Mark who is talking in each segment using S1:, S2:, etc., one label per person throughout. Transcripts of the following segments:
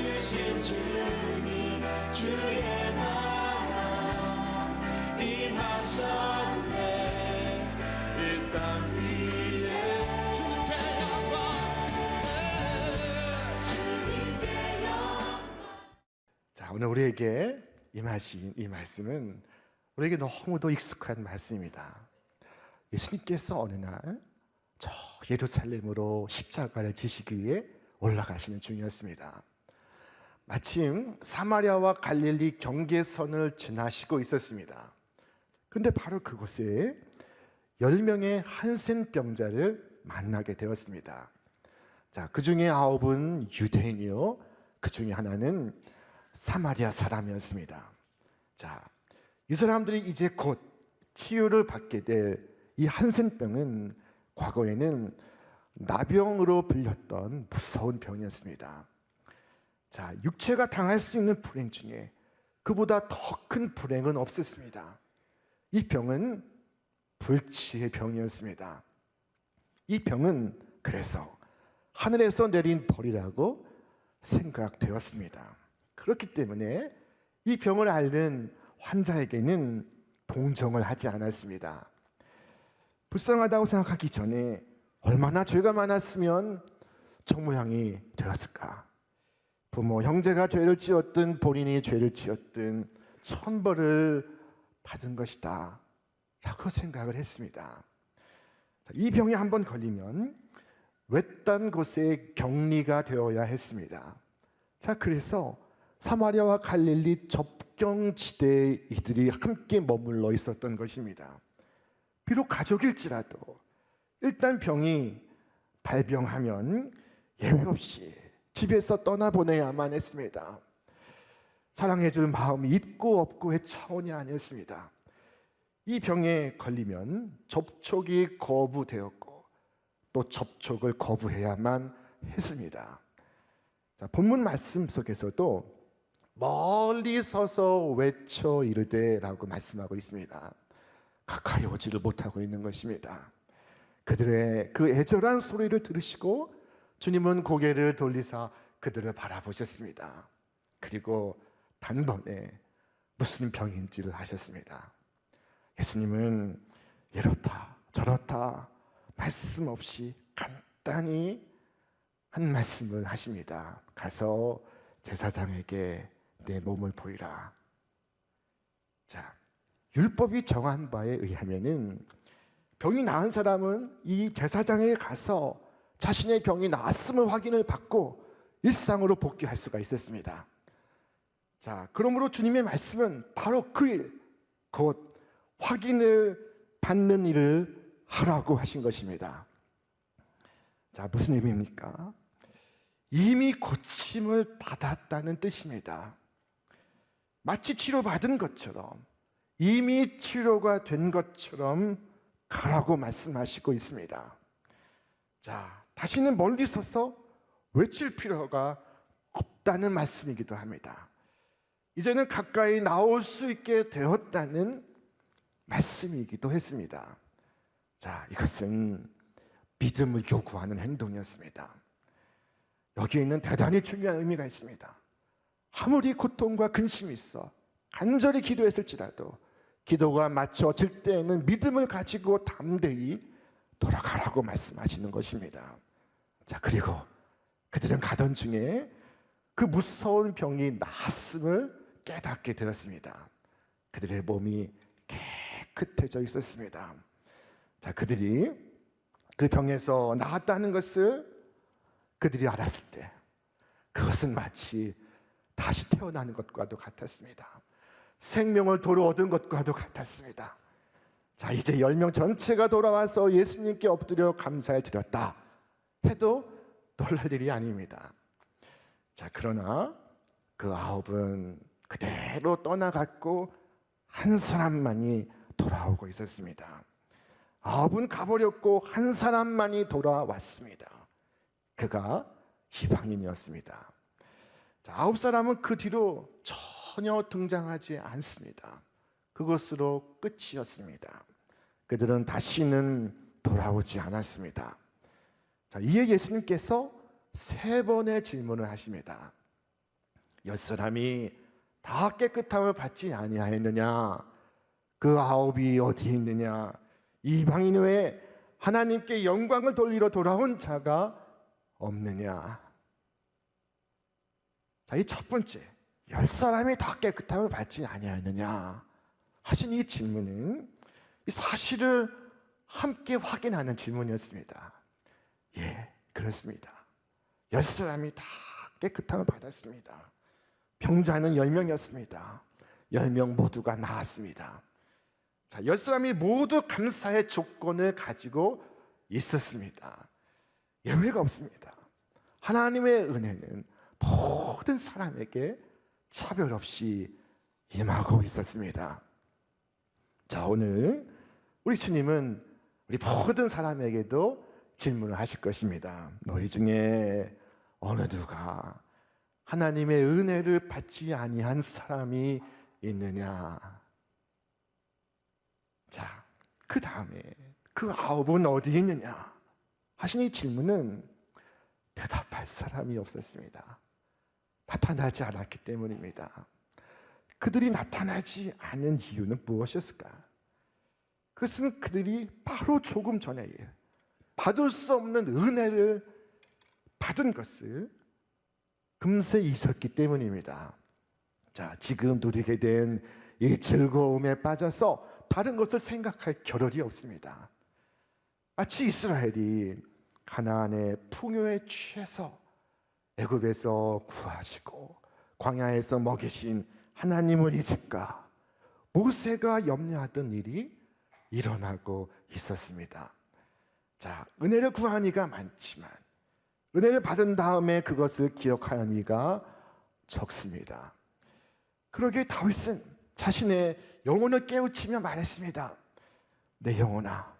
S1: 주신 주님 주의 나라 임하셨네. 이 땅 위에 주님께 영광.
S2: 자, 오늘 우리에게 임하신 이 말씀은 우리에게 너무도 익숙한 말씀입니다. 예수님께서 어느 날 저 예루살렘으로 십자가를 지시기 위해 올라가시는 중이었습니다. 마침 사마리아와 갈릴리 경계선을 지나시고 있었습니다. 그런데 바로 그곳에 10명의 한센병자를 만나게 되었습니다. 자, 그 중에 9은 유대인이요, 그 중에 하나는 사마리아 사람이었습니다. 자, 이 사람들이 이제 곧 치유를 받게 될 이 한센병은 과거에는 나병으로 불렸던 무서운 병이었습니다. 자, 육체가 당할 수 있는 불행 중에 그보다 더 큰 불행은 없었습니다. 이 병은 불치의 병이었습니다. 이 병은 그래서 하늘에서 내린 벌이라고 생각되었습니다. 그렇기 때문에 이 병을 앓는 환자에게는 동정을 하지 않았습니다. 불쌍하다고 생각하기 전에 얼마나 죄가 많았으면 저 모양이 되었을까. 부모, 형제가 죄를 지었든 본인이 죄를 지었든 천벌을 받은 것이다 라고 생각을 했습니다. 이 병에 한번 걸리면 외딴 곳에 격리가 되어야 했습니다. 자, 그래서 사마리아와 갈릴리 접경지대에 이들이 함께 머물러 있었던 것입니다. 비록 가족일지라도 일단 병이 발병하면 예외 없이 집에서 떠나보내야만 했습니다. 사랑해줄 마음이 있고 없고의 차원이 아니었습니다. 이 병에 걸리면 접촉이 거부되었고 또 접촉을 거부해야만 했습니다. 자, 본문 말씀 속에서도 멀리 서서 외쳐 이르되 라고 말씀하고 있습니다. 가까이 오지를 못하고 있는 것입니다. 그들의 그 애절한 소리를 들으시고 주님은 고개를 돌리사 그들을 바라보셨습니다. 그리고 단번에 무슨 병인지를 아셨습니다. 예수님은 이렇다 저렇다 말씀 없이 간단히 한 말씀을 하십니다. 가서 제사장에게 내 몸을 보이라. 자, 율법이 정한 바에 의하면은 병이 나은 사람은 이 제사장에 가서 자신의 병이 나았음을 확인을 받고 일상으로 복귀할 수가 있었습니다. 자, 그러므로 주님의 말씀은 바로 그 일, 곧 확인을 받는 일을 하라고 하신 것입니다. 자, 무슨 의미입니까? 이미 고침을 받았다는 뜻입니다. 마치 치료받은 것처럼 이미 치료가 된 것처럼 가라고 말씀하시고 있습니다. 자, 다시는 멀리 서서 외칠 필요가 없다는 말씀이기도 합니다. 이제는 가까이 나올 수 있게 되었다는 말씀이기도 했습니다. 자, 이것은 믿음을 요구하는 행동이었습니다. 여기에 있는 대단히 중요한 의미가 있습니다. 아무리 고통과 근심이 있어 간절히 기도했을지라도 기도가 맞춰질 때에는 믿음을 가지고 담대히 돌아가라고 말씀하시는 것입니다. 자, 그리고 그들은 가던 중에 그 무서운 병이 나았음을 깨닫게 되었습니다. 그들의 몸이 깨끗해져 있었습니다. 자, 그들이 그 병에서 나았다는 것을 그들이 알았을 때 그것은 마치 다시 태어나는 것과도 같았습니다. 생명을 도로 얻은 것과도 같았습니다. 자, 이제 10명 전체가 돌아와서 예수님께 엎드려 감사를 드렸다 해도 놀랄 일이 아닙니다. 자, 그러나 그 9은 그대로 떠나갔고 한 사람만이 돌아오고 있었습니다. 9은 가버렸고 한 사람만이 돌아왔습니다. 그가 이방인이었습니다. 자, 9사람은 그 뒤로 전혀 등장하지 않습니다. 그것으로 끝이었습니다. 그들은 다시는 돌아오지 않았습니다. 자, 이에 예수님께서 3번의 질문을 하십니다. 열 사람이 다 깨끗함을 받지 아니하였느냐? 그 아홉이 어디 있느냐? 이방인 외에 하나님께 영광을 돌리러 돌아온 자가 없느냐? 자, 이 첫 번째, 열 사람이 다 깨끗함을 받지 아니하였느냐 하신 이 질문은 이 사실을 함께 확인하는 질문이었습니다. 예, 그렇습니다. 열 사람이 다 깨끗함을 받았습니다. 병자는 10명이었습니다. 10명 모두가 나았습니다. 자, 열 사람이 모두 감사의 조건을 가지고 있었습니다. 예외가 없습니다. 하나님의 은혜는 모든 사람에게 차별 없이 임하고 있었습니다. 자, 오늘 우리 주님은 우리 모든 사람에게도 질문을 하실 것입니다. 너희 중에 어느 누가 하나님의 은혜를 받지 아니한 사람이 있느냐? 자, 그 다음에 그 아홉은 어디 있느냐 하신 이 질문은 대답할 사람이 없었습니다. 나타나지 않았기 때문입니다. 그들이 나타나지 않은 이유는 무엇이었을까? 그것은 그들이 바로 조금 전에 받을 수 없는 은혜를 받은 것을 금세 잊었기 때문입니다. 자, 지금 누리게 된 이 즐거움에 빠져서 다른 것을 생각할 겨를이 없습니다. 마치 이스라엘이 가나안의 풍요에 취해서 애굽에서 구하시고 광야에서 먹이신 하나님을 잊을까? 모세가 염려하던 일이 일어나고 있었습니다. 자, 은혜를 구한 이가 많지만 은혜를 받은 다음에 그것을 기억하는 이가 적습니다. 그러기에 다윗은 자신의 영혼을 깨우치며 말했습니다. 내 영혼아,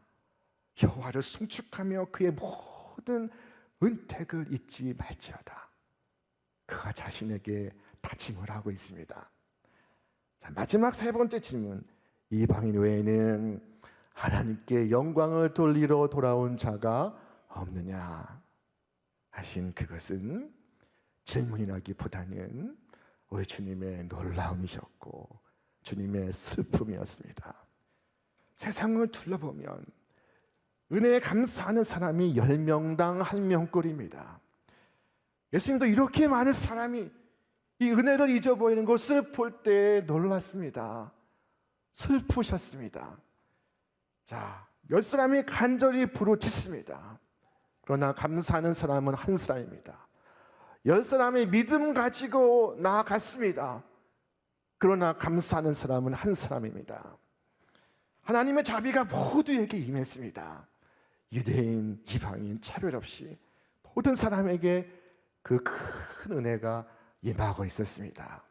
S2: 여호와를 송축하며 그의 모든 은택을 잊지 말지어다. 그가 자신에게 다짐을 하고 있습니다. 자, 마지막 세 번째 질문, 이방인 외에는 하나님께 영광을 돌리러 돌아온 자가 없느냐 하신 그것은 질문이라기보다는 우리 주님의 놀라움이셨고 주님의 슬픔이었습니다. 세상을 둘러보면 은혜에 감사하는 사람이 10명당 1명꼴입니다. 예수님도 이렇게 많은 사람이 이 은혜를 잊어버리는 것을 볼 때 놀랐습니다. 슬프셨습니다. 자, 10사람이 간절히 부르짖습니다. 그러나 감사하는 사람은 한 사람입니다. 10사람이 믿음 가지고 나아갔습니다. 그러나 감사하는 사람은 한 사람입니다. 하나님의 자비가 모두에게 임했습니다. 유대인, 이방인 차별 없이 모든 사람에게 그 큰 은혜가 임하고 있었습니다.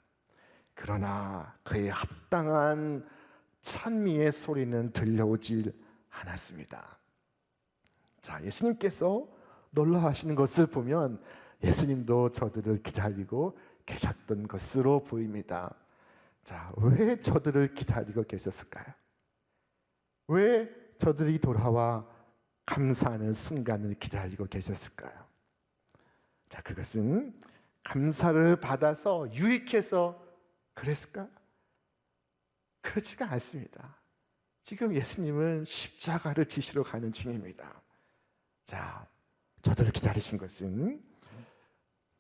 S2: 그러나 그의 합당한 찬미의 소리는 들려오질 않았습니다. 자, 예수님께서 놀라하시는 것을 보면 예수님도 저들을 기다리고 계셨던 것으로 보입니다. 자, 왜 저들을 기다리고 계셨을까요? 왜 저들이 돌아와 감사하는 순간을 기다리고 계셨을까요? 자, 그것은 감사를 받아서 유익해서 그랬을까? 그렇지가 않습니다. 지금 예수님은 십자가를 지시러 가는 중입니다. 자, 저들을 기다리신 것은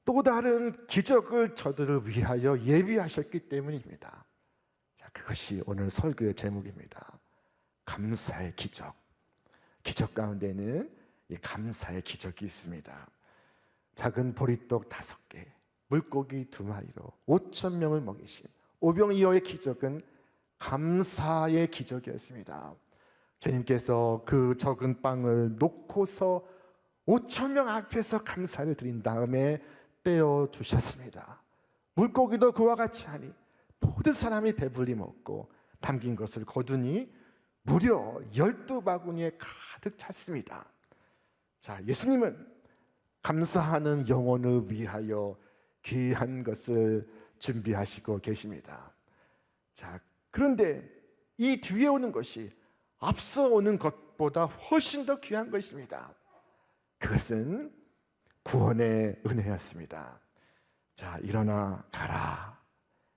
S2: 또 다른 기적을 저들을 위하여 예비하셨기 때문입니다. 자, 그것이 오늘 설교의 제목입니다. 감사의 기적. 기적 가운데는 이 감사의 기적이 있습니다. 작은 보리떡 5개, 물고기 2마리로 5,000명을 먹이신 오병이어의 기적은 감사의 기적이었습니다. 주님께서 그 적은 빵을 놓고서 5,000명 앞에서 감사를 드린 다음에 떼어 주셨습니다. 물고기도 그와 같이 하니 모든 사람이 배불리 먹고 남긴 것을 거두니 무려 12바구니에 가득 찼습니다. 자, 예수님은 감사하는 영혼을 위하여 귀한 것을 준비하시고 계십니다. 자, 그런데 이 뒤에 오는 것이 앞서 오는 것보다 훨씬 더 귀한 것입니다. 그것은 구원의 은혜였습니다. 자, 일어나 가라.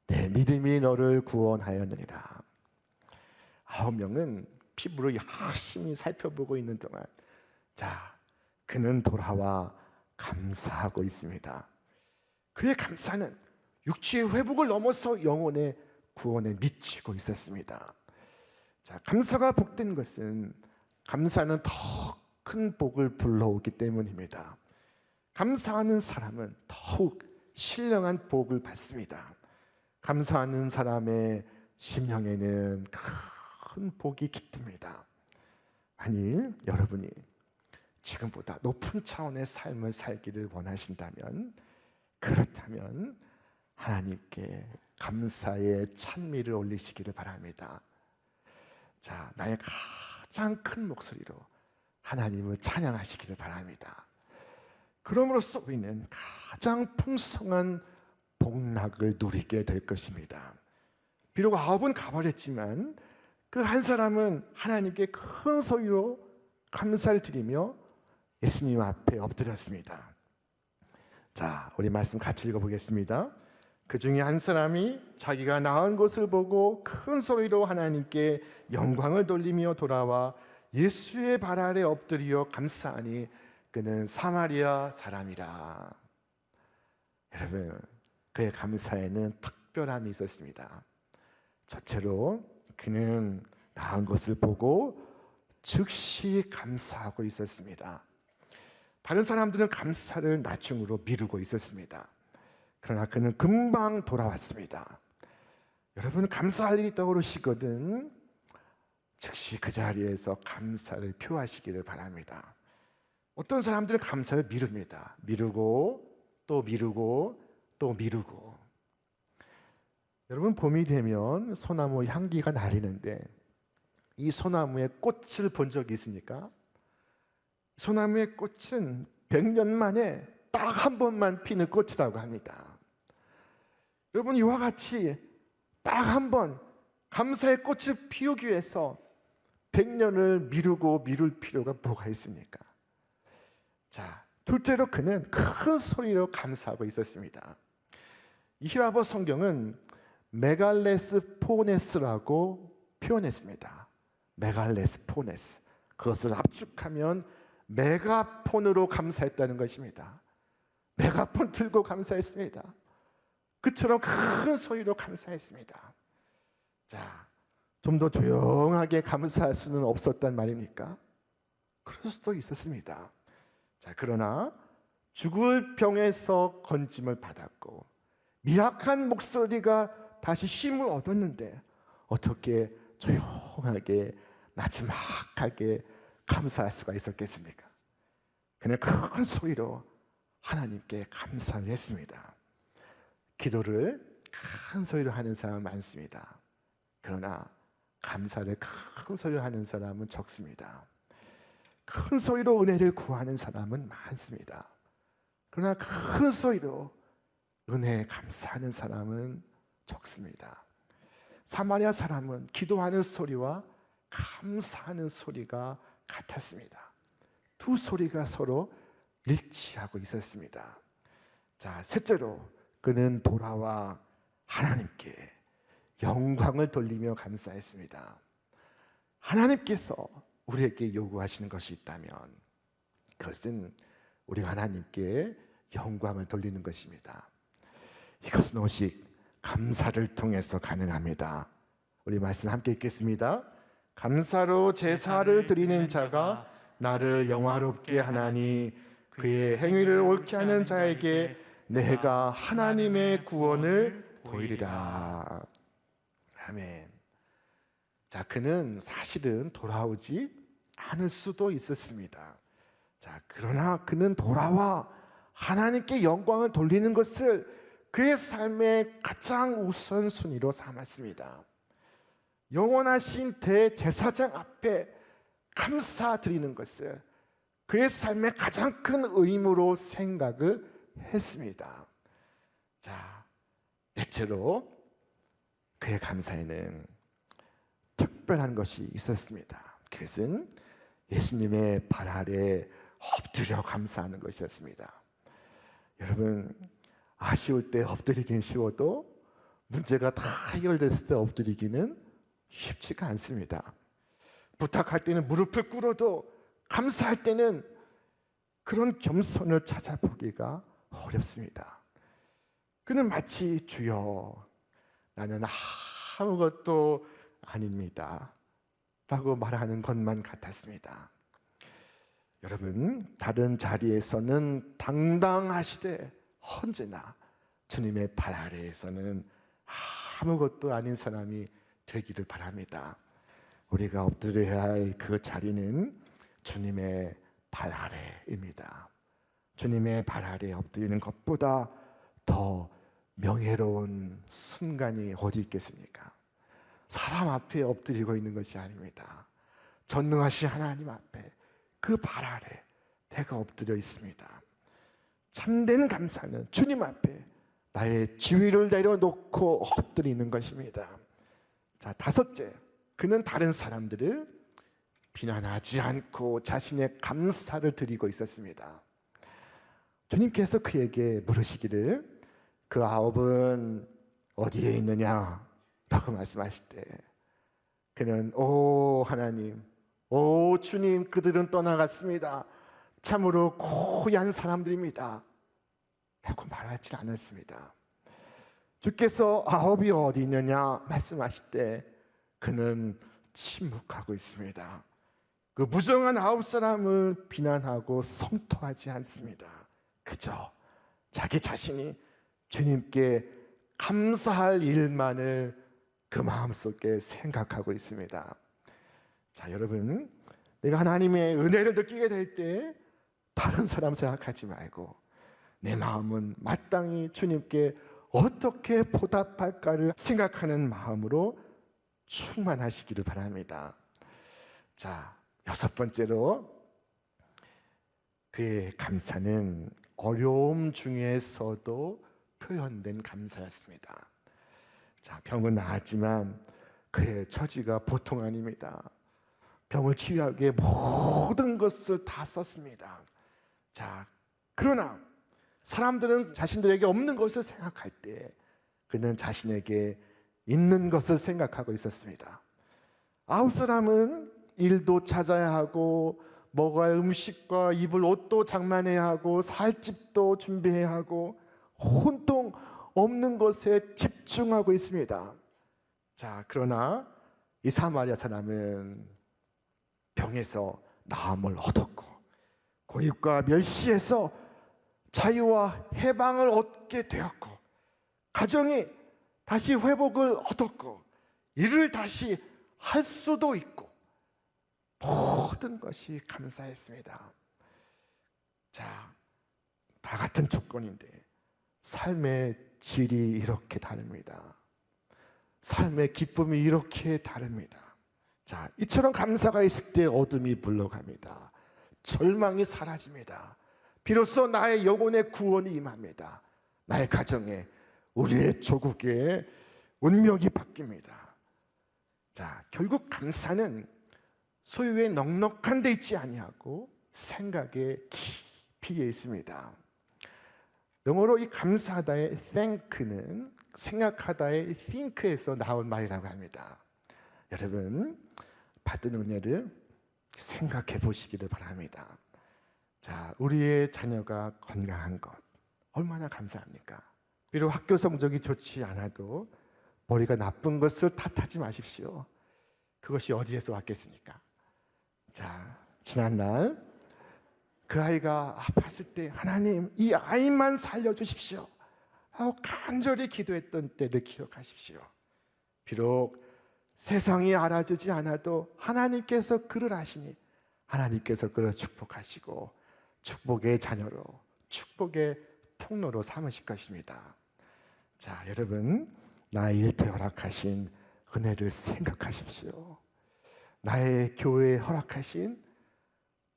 S2: 내 믿음이 너를 구원하였느니라. 9명은 피부로 열심히 살펴보고 있는 동안 자, 그는 돌아와 감사하고 있습니다. 그의 감사는 육체의 회복을 넘어서 영혼의 구원에 미치고 있었습니다. 자, 감사가 복된 것은 감사는 더 큰 복을 불러오기 때문입니다. 감사하는 사람은 더욱 신령한 복을 받습니다. 감사하는 사람의 심령에는 큰 복이 깃듭니다. 만일 여러분이 지금보다 높은 차원의 삶을 살기를 원하신다면, 그렇다면 하나님께 감사의 찬미를 올리시기를 바랍니다. 자, 나의 가장 큰 목소리로 하나님을 찬양하시기를 바랍니다. 그럼으로써 우리는 가장 풍성한 복락을 누리게 될 것입니다. 비록 9은 가버렸지만 그 한 사람은 하나님께 큰 소리로 감사를 드리며 예수님 앞에 엎드렸습니다. 자, 우리 말씀 같이 읽어보겠습니다. 그 중에 한 사람이 자기가 나은 것을 보고 큰 소리로 하나님께 영광을 돌리며 돌아와 예수의 발 아래 엎드려 감사하니 그는 사마리아 사람이라. 여러분, 그의 감사에는 특별함이 있었습니다. 첫째로 그는 나은 것을 보고 즉시 감사하고 있었습니다. 다른 사람들은 감사를 나중으로 미루고 있었습니다. 그러나 그는 금방 돌아왔습니다. 여러분, 감사할 일이 떠오르시거든 즉시 그 자리에서 감사를 표하시기를 바랍니다. 어떤 사람들은 감사를 미룹니다. 미루고 또 미루고 또 미루고. 여러분, 봄이 되면 소나무 향기가 나리는데 이 소나무의 꽃을 본 적이 있습니까? 소나무의 꽃은 100년 만에 딱 한 번만 피는 꽃이라고 합니다. 여러분, 이와 같이 딱 한 번 감사의 꽃을 피우기 위해서 100년을 미루고 미룰 필요가 뭐가 있습니까? 자, 둘째로 그는 큰 소리로 감사하고 있었습니다. 이 히라보 성경은 메갈레스 포네스라고 표현했습니다. 메갈레스 포네스. 그것을 압축하면 메가폰으로 감사했다는 것입니다. 메가폰 들고 감사했습니다. 그처럼 큰 소리로 감사했습니다. 자, 좀 더 조용하게 감사할 수는 없었단 말입니까? 그럴 수도 있었습니다. 자, 그러나 죽을 병에서 건짐을 받았고 미약한 목소리가 다시 힘을 얻었는데 어떻게 조용하게 나지막하게 감사할 수가 있었겠습니까? 그냥 큰 소리로 하나님께 감사를 했습니다. 기도를 큰 소리로 하는 사람은 많습니다. 그러나 감사를 큰 소리로 하는 사람은 적습니다. 큰 소리로 은혜를 구하는 사람은 많습니다. 그러나 큰 소리로 은혜에 감사하는 사람은 적습니다. 사마리아 사람은 기도하는 소리와 감사하는 소리가 같았습니다. 두 소리가 서로 일치하고 있었습니다. 자, 셋째로 그는 돌아와 하나님께 영광을 돌리며 감사했습니다. 하나님께서 우리에게 요구하시는 것이 있다면 그것은 우리가 하나님께 영광을 돌리는 것입니다. 이것은 오직 감사를 통해서 가능합니다. 우리 말씀 함께 읽겠습니다. 감사로 제사를 드리는 자가 나를 영화롭게 하나니 그의 행위를 옳게 하는 자에게 내가 하나님의 구원을 보이리라. 아멘. 자, 그는 사실은 돌아오지 않을 수도 있었습니다. 자, 그러나 그는 돌아와 하나님께 영광을 돌리는 것을 그의 삶의 가장 우선순위로 삼았습니다. 영원하신 대제사장 앞에 감사드리는 것을 그의 삶의 가장 큰 의무로 생각을 했습니다. 자, 넷째로 그의 감사에는 특별한 것이 있었습니다. 그것은 예수님의 발 아래 엎드려 감사하는 것이었습니다. 여러분, 아쉬울 때 엎드리긴 쉬워도 문제가 다 해결됐을 때 엎드리기는 쉽지가 않습니다. 부탁할 때는 무릎을 꿇어도 감사할 때는 그런 겸손을 찾아보기가 어렵습니다. 그는 마치 주여 나는 아무것도 아닙니다 라고 말하는 것만 같았습니다. 여러분, 다른 자리에서는 당당하시되 언제나 주님의 발 아래에서는 아무것도 아닌 사람이 되기를 바랍니다. 우리가 엎드려야 할 그 자리는 주님의 발 아래입니다. 주님의 발 아래에 엎드리는 것보다 더 명예로운 순간이 어디 있겠습니까? 사람 앞에 엎드리고 있는 것이 아닙니다. 전능하신 하나님 앞에 그 발 아래 내가 엎드려 있습니다. 참된 감사는 주님 앞에 나의 지위를 내려놓고 엎드리는 것입니다. 자, 다섯째, 그는 다른 사람들을 비난하지 않고 자신의 감사를 드리고 있었습니다. 주님께서 그에게 물으시기를 그 아홉은 어디에 있느냐 라고 말씀하실 때 그는 오 하나님, 오 주님, 그들은 떠나갔습니다. 참으로 고얀 사람들입니다 라고 말하지 않았습니다. 주께서 아홉이 어디 있느냐 말씀하실 때 그는 침묵하고 있습니다. 그 무정한 아홉 사람을 비난하고 성토하지 않습니다. 그저 자기 자신이 주님께 감사할 일만을 그 마음속에 생각하고 있습니다. 자, 여러분, 내가 하나님의 은혜를 느끼게 될 때 다른 사람 생각하지 말고 내 마음은 마땅히 주님께 어떻게 보답할까를 생각하는 마음으로 충만하시기를 바랍니다. 자, 여섯 번째로 그의 감사는 어려움 중에서도 표현된 감사였습니다. 자, 병은 나았지만 그의 처지가 보통 아닙니다. 병을 치유하기 위해 모든 것을 다 썼습니다. 자, 그러나 사람들은 자신들에게 없는 것을 생각할 때 그는 자신에게 있는 것을 생각하고 있었습니다. 아홉 사람은 일도 찾아야 하고 먹을 음식과 입을 옷도 장만해야 하고 살 집도 준비해야 하고 온통 없는 것에 집중하고 있습니다. 자, 그러나 이 사마리아 사람은 병에서 나음을 얻었고 고립과 멸시에서 자유와 해방을 얻게 되었고 가정이 다시 회복을 얻었고 일을 다시 할 수도 있고 모든 것이 감사했습니다. 자, 다 같은 조건인데 삶의 질이 이렇게 다릅니다. 삶의 기쁨이 이렇게 다릅니다. 자, 이처럼 감사가 있을 때 어둠이 물러갑니다. 절망이 사라집니다. 비로소 나의 영혼의 구원이 임합니다. 나의 가정에, 우리의 조국에 운명이 바뀝니다. 자, 결국 감사는 소유의 넉넉한 데 있지 아니하고 생각의 깊이에 있습니다. 영어로 이 감사하다의 thank는 생각하다의 think에서 나온 말이라고 합니다. 여러분, 받은 은혜를 생각해 보시기를 바랍니다. 자, 우리의 자녀가 건강한 것 얼마나 감사합니까? 비록 학교 성적이 좋지 않아도 머리가 나쁜 것을 탓하지 마십시오. 그것이 어디에서 왔겠습니까? 자, 지난날 그 아이가 아팠을 때 하나님 이 아이만 살려주십시오 하고 간절히 기도했던 때를 기억하십시오. 비록 세상이 알아주지 않아도 하나님께서 그를 아시니 하나님께서 그를 축복하시고 축복의 자녀로 축복의 통로로 삼으실 것입니다. 자, 여러분, 나의 일터에 허락하신 은혜를 생각하십시오. 나의 교회에 허락하신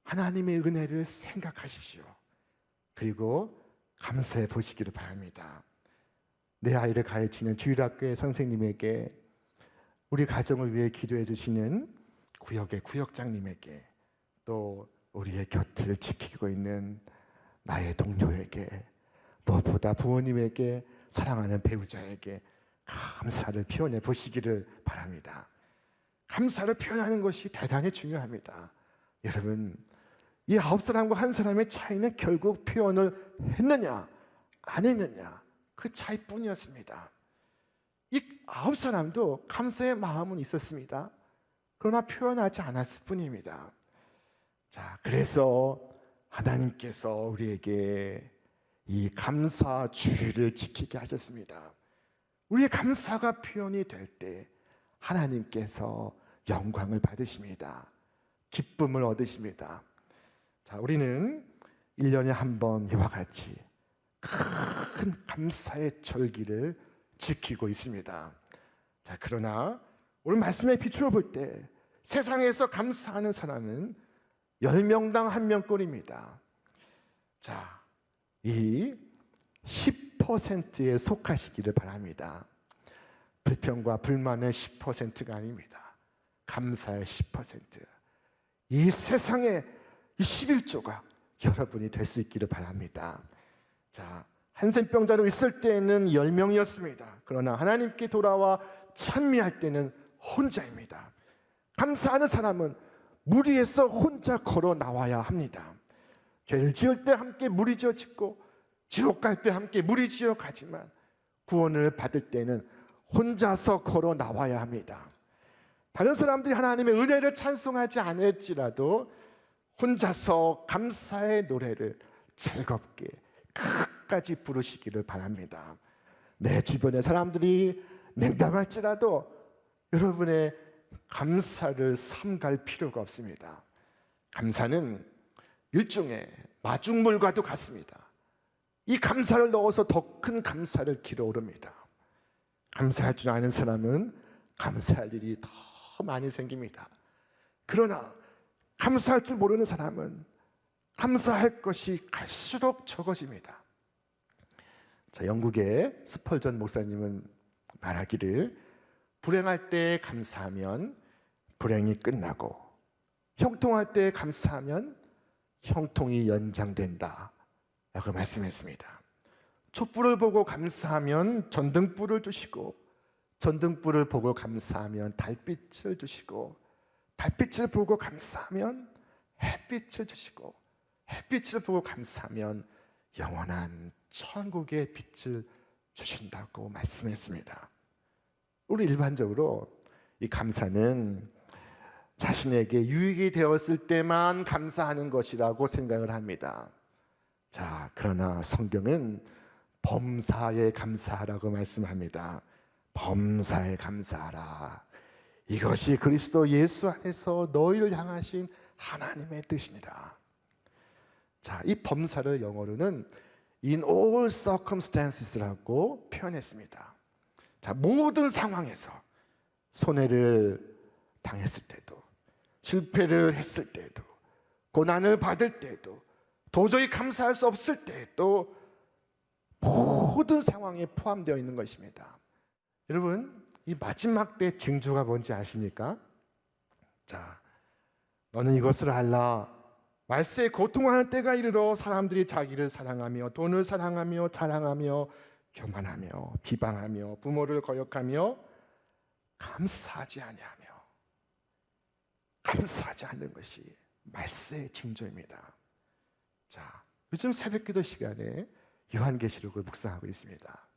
S2: 하나님의 은혜를 생각하십시오. 그리고 감사해 보시기를 바랍니다. 내 아이를 가르치는 주일학교의 선생님에게, 우리 가정을 위해 기도해 주시는 구역의 구역장님에게, 또 우리의 곁을 지키고 있는 나의 동료에게 무엇보다 부모님에게, 사랑하는 배우자에게 감사를 표현해 보시기를 바랍니다. 감사를 표현하는 것이 대단히 중요합니다. 여러분, 이 9사람과 한 사람의 차이는 결국 표현을 했느냐 안 했느냐 그 차이뿐이었습니다. 이 9사람도 감사의 마음은 있었습니다. 그러나 표현하지 않았을 뿐입니다. 자, 그래서 하나님께서 우리에게 이 감사 주의를 지키게 하셨습니다. 우리의 감사가 표현이 될 때 하나님께서 영광을 받으십니다. 기쁨을 얻으십니다. 자, 우리는 1년에 한 번 이와 같이 큰 감사의 절기를 지키고 있습니다. 자, 그러나 오늘 말씀에 비추어 볼 때 세상에서 감사하는 사람은 10명당 1명꼴입니다. 자, 이 10%에 속하시기를 바랍니다. 불평과 불만의 10%가 아닙니다. 감사의 10%. 이 세상의 이 11조가 여러분이 될 수 있기를 바랍니다. 자, 한센병자로 있을 때는 10명이었습니다. 그러나 하나님께 돌아와 찬미할 때는 혼자입니다. 감사하는 사람은 무리에서 혼자 걸어 나와야 합니다. 죄를 지을 때 함께 무리지어 짓고 지옥 갈 때 함께 무리지어 가지만 구원을 받을 때는 혼자서 걸어 나와야 합니다. 다른 사람들이 하나님의 은혜를 찬송하지 않을지라도 혼자서 감사의 노래를 즐겁게 끝까지 부르시기를 바랍니다. 내 주변의 사람들이 냉담할지라도 여러분의 감사를 삼갈 필요가 없습니다. 감사는 일종의 마중물과도 같습니다. 이 감사를 넣어서 더 큰 감사를 길어오릅니다. 감사할 줄 아는 사람은 감사할 일이 더 많이 생깁니다. 그러나 감사할 줄 모르는 사람은 감사할 것이 갈수록 적어집니다. 자, 영국의 스펄전 목사님은 말하기를 불행할 때 감사하면 불행이 끝나고 형통할 때 감사하면 형통이 연장된다 라고 말씀했습니다. 촛불을 보고 감사하면 전등불을 주시고 전등불을 보고 감사하면 달빛을 주시고 달빛을 보고 감사하면 햇빛을 주시고 햇빛을 보고 감사하면 영원한 천국의 빛을 주신다고 말씀했습니다. 우리 일반적으로 이 감사는 자신에게 유익이 되었을 때만 감사하는 것이라고 생각을 합니다. 자, 그러나 성경은 범사에 감사하라고 말씀합니다. 범사에 감사하라. 이것이 그리스도 예수 안에서 너희를 향하신 하나님의 뜻이니라. 자, 이 범사를 영어로는 in all circumstances라고 표현했습니다. 자, 모든 상황에서 손해를 당했을 때도, 실패를 했을 때도, 고난을 받을 때도, 도저히 감사할 수 없을 때도 모든 상황에 포함되어 있는 것입니다. 여러분, 이 마지막 때 징조가 뭔지 아십니까? 자, 너는 이것을 알라. 말세에 고통하는 때가 이르러 사람들이 자기를 사랑하며 돈을 사랑하며 자랑하며 교만하며 비방하며 부모를 거역하며 감사하지 아니하며 감사하지 않는 것이 말세의 징조입니다. 자, 요즘 새벽기도 시간에 요한계시록을 묵상하고 있습니다.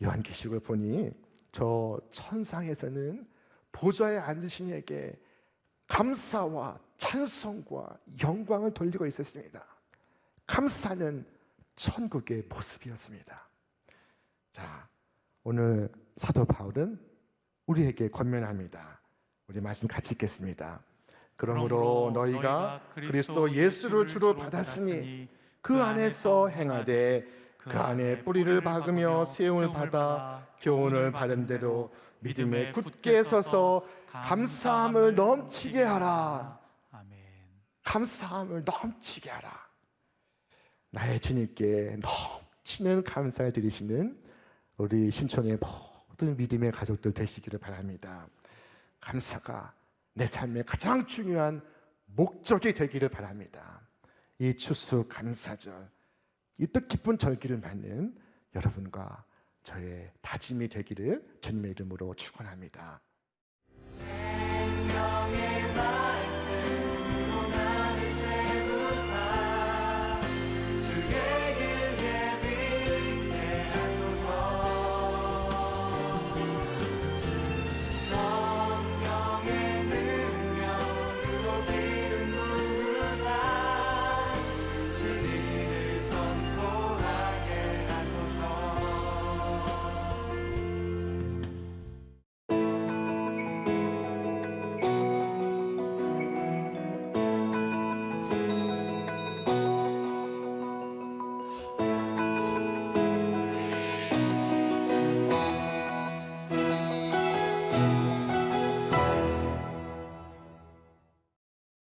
S2: 요한계시록을 보니 저 천상에서는 보좌에 앉으신 이에게 감사와 찬송과 영광을 돌리고 있었습니다. 감사는 천국의 모습이었습니다. 자, 오늘 사도 바울은 우리에게 권면합니다. 우리 말씀 같이 읽겠습니다. 그러므로 너희가 그리스도 예수를 주로 받았으니 그 안에서 행하되 그 안에 뿌리를 박으며 세움을 받아 교훈을 받은 대로 믿음에 굳게 서서 감사함을 넘치게 하라.
S3: 아멘.
S2: 감사함을 넘치게 하라. 나의 주님께 넘치는 감사를 드리시는 우리 신촌의 모든 믿음의 가족들 되시기를 바랍니다. 감사가 내 삶의 가장 중요한 목적이 되기를 바랍니다. 이 추수 감사절 이 뜻깊은 절기를 맞는 여러분과 저의 다짐이 되기를 주님의 이름으로 축원합니다.
S1: 생명의